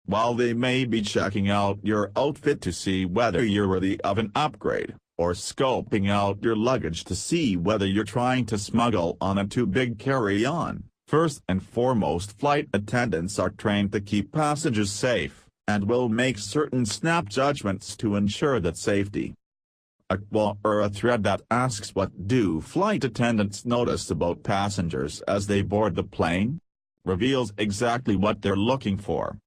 While they may be checking out your outfit to see whether you're worthy of an upgrade, or scoping out your luggage to see whether you're trying to smuggle on a too big carry-on, first and foremost flight attendants are trained to keep passengers safe, and will make certain snap judgments to ensure that safety. A Quora or a thread that asks what do flight attendants notice about passengers as they board the plane? Reveals exactly what they're looking for.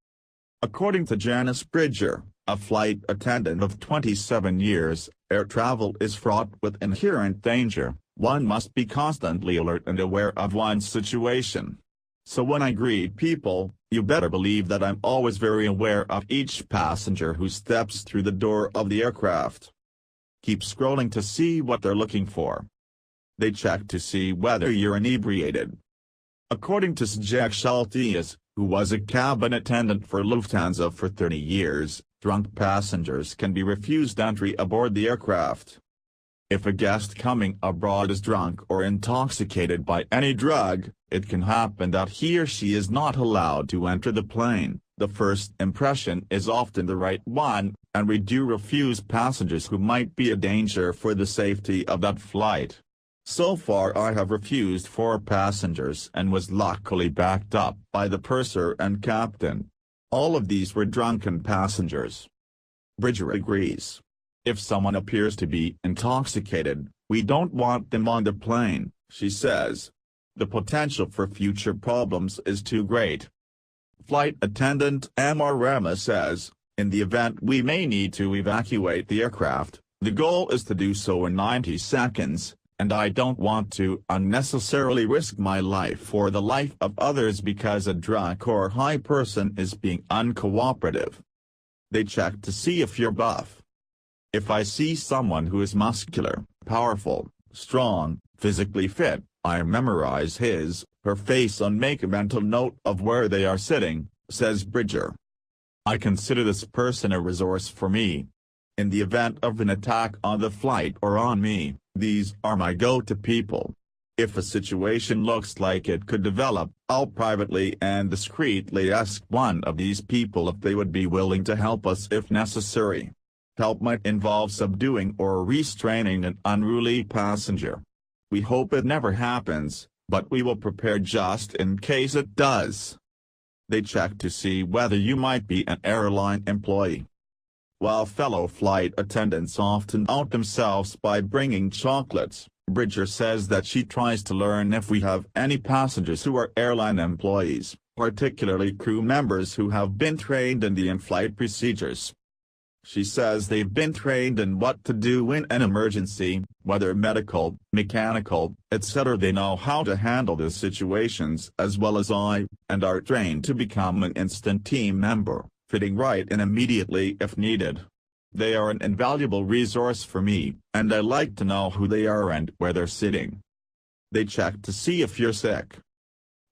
According to Janice Bridger, a flight attendant of 27 years, air travel is fraught with inherent danger. One must be constantly alert and aware of one's situation. So when I greet people, you better believe that I'm always very aware of each passenger who steps through the door of the aircraft. Keep scrolling to see what they're looking for. They check to see whether you're inebriated. According to Jack Schultes, who was a cabin attendant for Lufthansa for 30 years, drunk passengers can be refused entry aboard the aircraft. If a guest coming abroad is drunk or intoxicated by any drug, it can happen that he or she is not allowed to enter the plane. The first impression is often the right one, and we do refuse passengers who might be a danger for the safety of that flight. So far I have refused 4 passengers and was luckily backed up by the purser and captain. All of these were drunken passengers. Bridger agrees. If someone appears to be intoxicated, we don't want them on the plane, she says. The potential for future problems is too great. Flight attendant Amar Rama says, in the event we may need to evacuate the aircraft, the goal is to do so in 90 seconds, and I don't want to unnecessarily risk my life or the life of others because a drunk or high person is being uncooperative. They check to see if you're buff. If I see someone who is muscular, powerful, strong, physically fit, I memorize her face and make a mental note of where they are sitting, says Bridger. I consider this person a resource for me. In the event of an attack on the flight or on me, these are my go-to people. If a situation looks like it could develop, I'll privately and discreetly ask one of these people if they would be willing to help us if necessary. Help might involve subduing or restraining an unruly passenger. We hope it never happens, but we will prepare just in case it does. They check to see whether you might be an airline employee. While fellow flight attendants often out themselves by bringing chocolates, Bridger says that she tries to learn if we have any passengers who are airline employees, particularly crew members who have been trained in the in-flight procedures. She says they've been trained in what to do in an emergency, whether medical, mechanical, etc. They know how to handle the situations as well as I, and are trained to become an instant team member, fitting right in immediately if needed. They are an invaluable resource for me, and I like to know who they are and where they're sitting. They check to see if you're sick.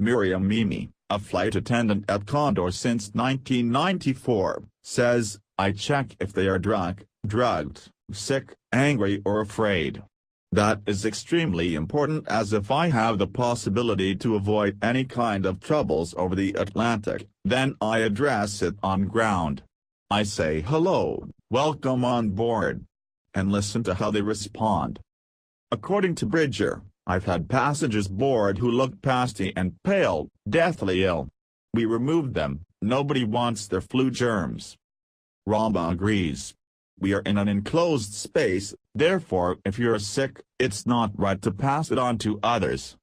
Miriam Mimi, a flight attendant at Condor since 1994, says, I check if they are drunk, drugged, sick, angry or afraid. That is extremely important, as if I have the possibility to avoid any kind of troubles over the Atlantic, then I address it on ground. I say hello, welcome on board, and listen to how they respond. According to Bridger, I've had passengers board who looked pasty and pale, deathly ill. We removed them, nobody wants their flu germs. Rama agrees. We are in an enclosed space, therefore if you're sick, it's not right to pass it on to others.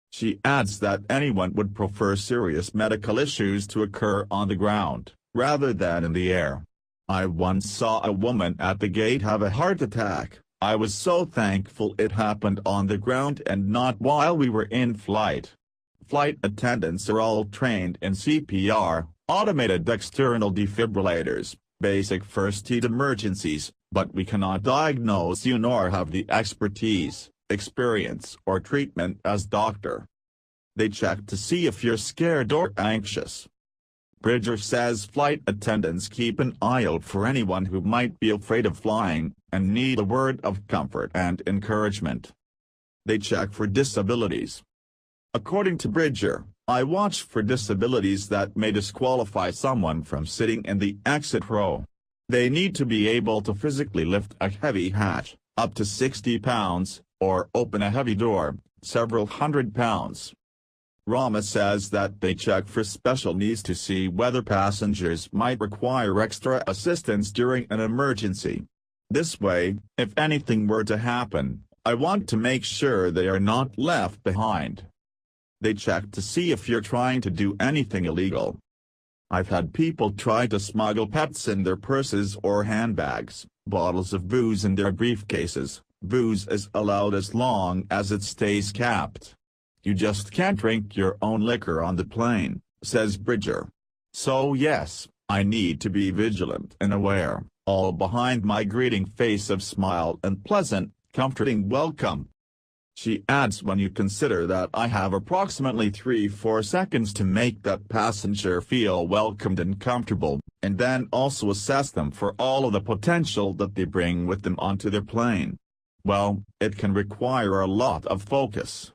She adds that anyone would prefer serious medical issues to occur on the ground, rather than in the air. I once saw a woman at the gate have a heart attack. I was so thankful it happened on the ground and not while we were in flight. Flight attendants are all trained in CPR, automated external defibrillators, basic first aid emergencies, but we cannot diagnose you nor have the expertise, experience or treatment as doctor. They check to see if you're scared or anxious. Bridger says flight attendants keep an eye out for anyone who might be afraid of flying, and need a word of comfort and encouragement. They check for disabilities. According to Bridger, I watch for disabilities that may disqualify someone from sitting in the exit row. They need to be able to physically lift a heavy hatch, up to 60 pounds, or open a heavy door, several hundred pounds. Rama says that they check for special needs to see whether passengers might require extra assistance during an emergency. This way, if anything were to happen, I want to make sure they are not left behind. They check to see if you're trying to do anything illegal. I've had people try to smuggle pets in their purses or handbags, bottles of booze in their briefcases. Booze is allowed as long as it stays capped. You just can't drink your own liquor on the plane, says Bridger. So yes, I need to be vigilant and aware, all behind my greeting face of smile and pleasant, comforting welcome. She adds, when you consider that I have approximately 3-4 seconds to make that passenger feel welcomed and comfortable, and then also assess them for all of the potential that they bring with them onto their plane. Well, it can require a lot of focus.